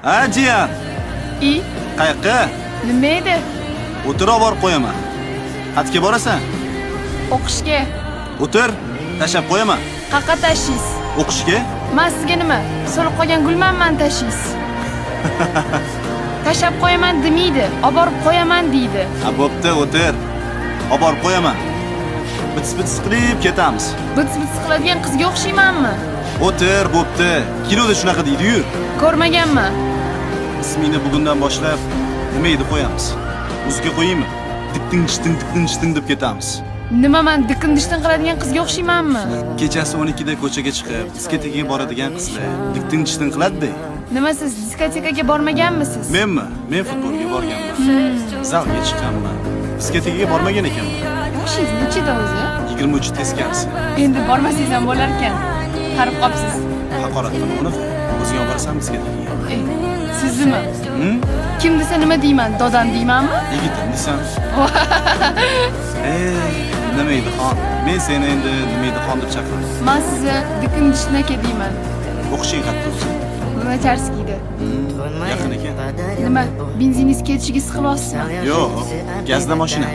Ha, jiyan. Qayoqqa? Nima edi? O'tir, borib qo'yaman. Qatga borasan? O'qishga. O'tir, tashab qo'yaman. Qayerga tashis? O'qishga? Men sizga nima? So'lib qolgan gulmanman tashis. Tashab qo'yaman demaydi, olib borib qo'yaman deydi. Ha, bo'pti, o'tir. Olib borib qo'yaman. Bits qilib ketamiz. Bits qiladigan qizga o'xshaymanmi? O'tir, bo'pti. Kinoda shunaqa deydi-yu. Ko'rmaganman. Ismingni bugundan boshlab nima edi qo'yamiz? O'ziga qo'yaymi? Dikting deb ketamiz. Nima, men dikin-dishtin qiladigan qizga o'xshaymanmi? Kechasi 12 da ko'chaga chiqib, diskotekaga boradigan qizlar dikting qiladi-da. Nima, siz diskotekaga bormaganmisiz? Menmi? Men futbolga borganman. Zalga chiqqanman. Diskotekaga bormagan ekanman. Yoshingiz nechida o'zi? 23 teskarisi. Endi bormasangiz ham bo'lar ekan. Qarib qopsiz. Haqorat qilma uni. O'zing olib borasan diskotekaga. Siznimi? Kim desa nima deyman? Dodam deymanmi? Yigitim desam. Nima edi xon? Men seni endi nima edi xon deb chaqiraman. Men sizni dikin-dishtin aka deyman. O'qishing qayerda o'zi? Lunacharskiyda. Yaqin ekan. Nima, benziningiz ketishiga siqilyapsizmi? Yo'q, gazda mashina.